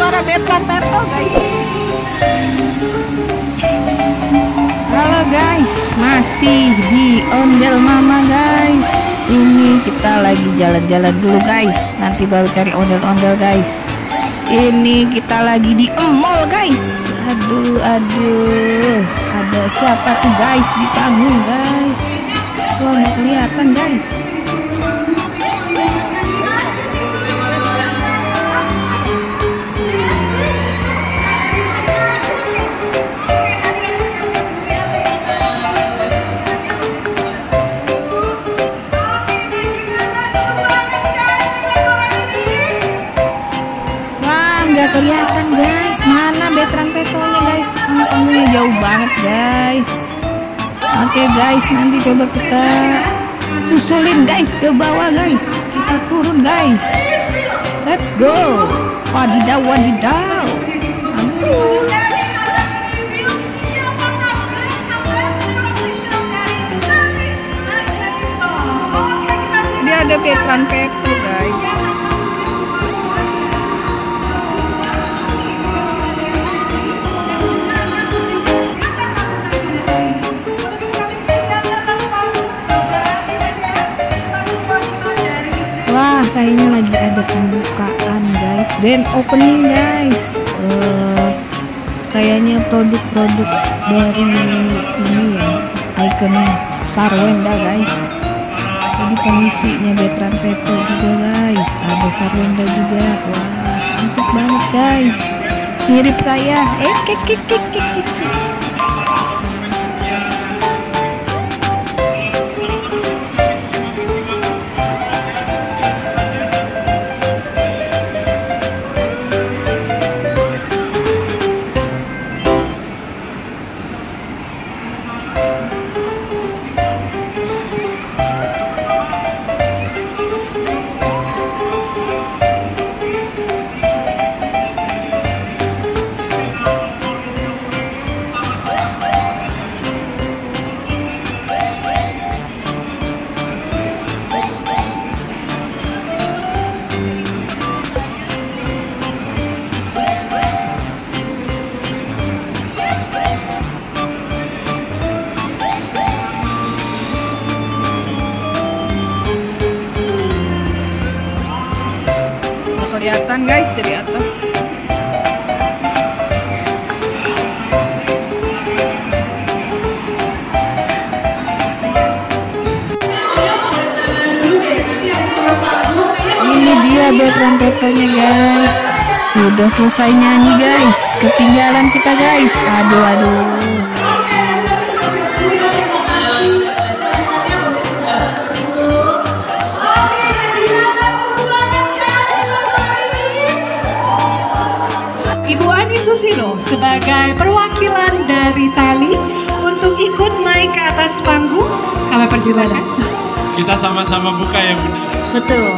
suara Betran Peto guys. Halo guys, masih di Ondel Mama guys. Ini kita lagi jalan-jalan dulu guys, nanti baru cari ondel-ondel guys. Ini kita lagi di mall guys. Aduh, ada siapa tuh guys di panggung guys? Wah, nggak kelihatan guys. Nggak kelihatan guys, mana Betran Petonya guys, panggungnya jauh banget guys. Oke guys, nanti coba kita susulin guys ke bawah guys, kita turun guys, let's go. Wadidaw, wadidaw, ampun. Ini ada Betran Peto guys. Wah, kayaknya lagi ada pembukaan guys, grand opening guys. Kayaknya produk-produk dari ini ya, ikonnya Sarwenda guys. Jadi pengisinya Betran Peto juga guys, ada Sarwenda juga. Wah, cantik banget guys, mirip saya. Kelihatan guys dari atas. Ini dia Betran Petonya guys. Udah selesai nyanyi guys, ketinggalan kita guys. Aduh. Ibu Ani Susilo sebagai perwakilan dari Tali untuk ikut naik ke atas panggung, kami persilakan. Kita sama-sama buka ya Bunda. Betul.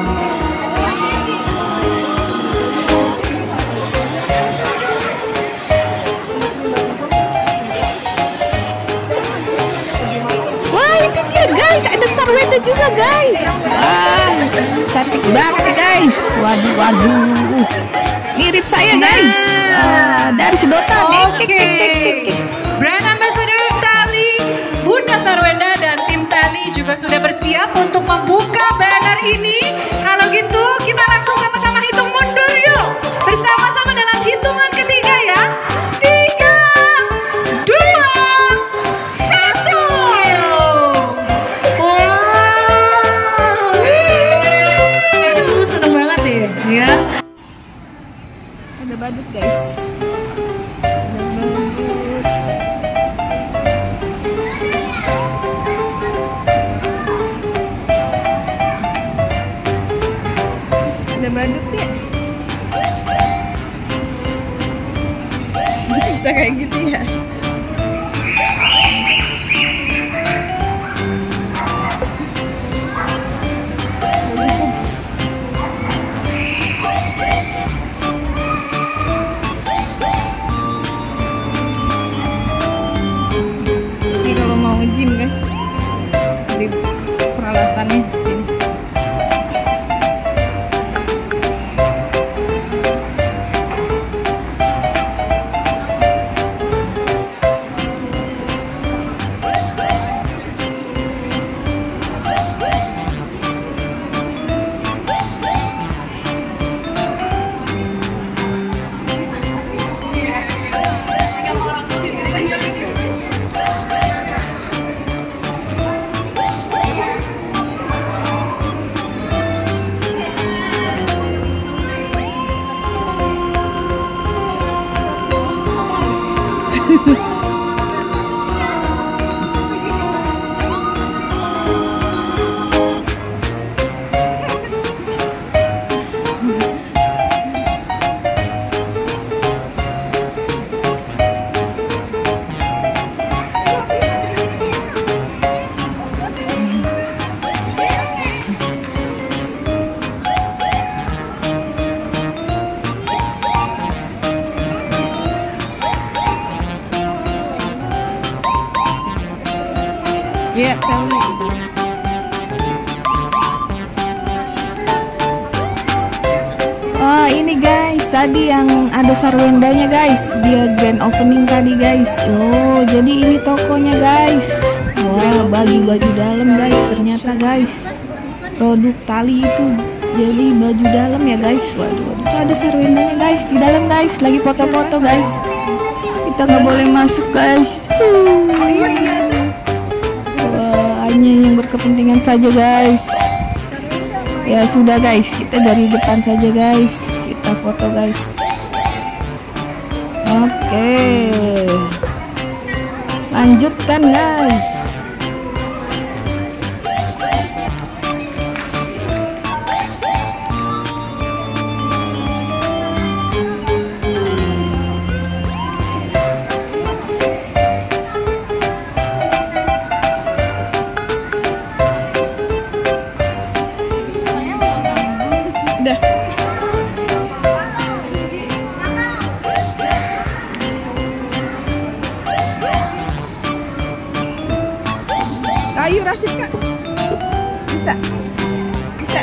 Wah, itu dia guys, ada Sarwenda juga guys. Wah, cantik banget guys. Waduh. Mirip saya guys, dari sedotan. Oke. Brand Ambassador Tali, Bunda Sarwenda dan tim Tali juga sudah bersiap untuk membuka banner ini. Kalau gitu kita langsung sama-sama hitung mundur yuk. Bersama-sama dalam hitungan ketiga ya. 3, 2, 1. Wow. Aduh, seneng banget ya. Ada badut guys. Ada badut ya. Bisa kayak gitu ya. Gym guys, di peralatannya di sini. Kak Tali. Wah, ini guys, tadi yang ada Sarwendanya guys, dia grand opening tadi guys. Oh, jadi ini tokonya guys. Wah, baju-baju dalam guys, ternyata guys. Produk Tali itu jadi baju dalam ya guys. Waduh, itu ada Sarwendanya guys di dalam guys, lagi foto-foto guys. Kita nggak boleh masuk guys. Wah, hanya yang berkepentingan saja guys. Ya sudah guys, kita dari depan saja guys, kita foto guys. Oke, lanjutkan guys. Udah. Kayu Rasid Kak. Bisa. Bisa.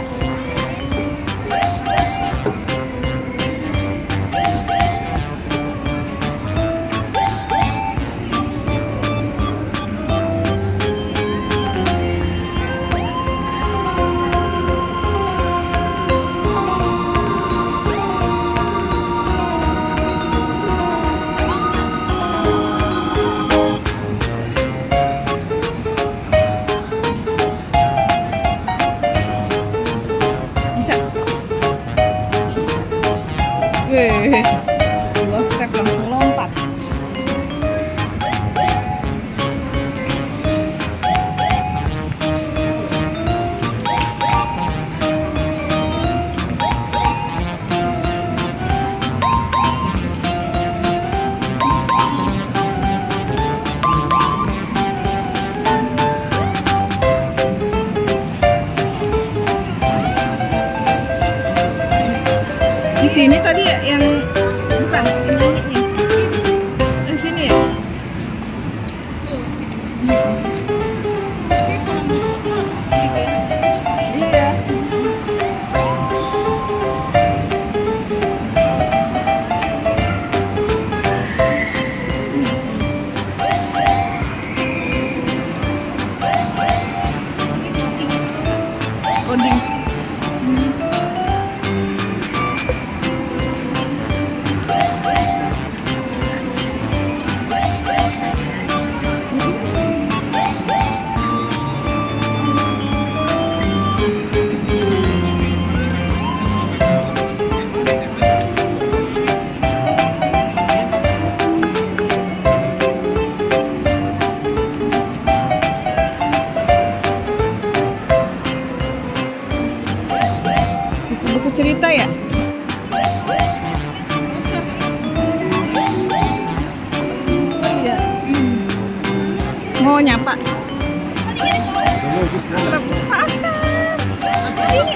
Wih, 2 step langsung lompat. Di sini tadi ya yang bukan nyanyinya. Di sini ya. Iya. Coding. Buku cerita ya? Iya. Mau nyapa? Pak Oscar. Ini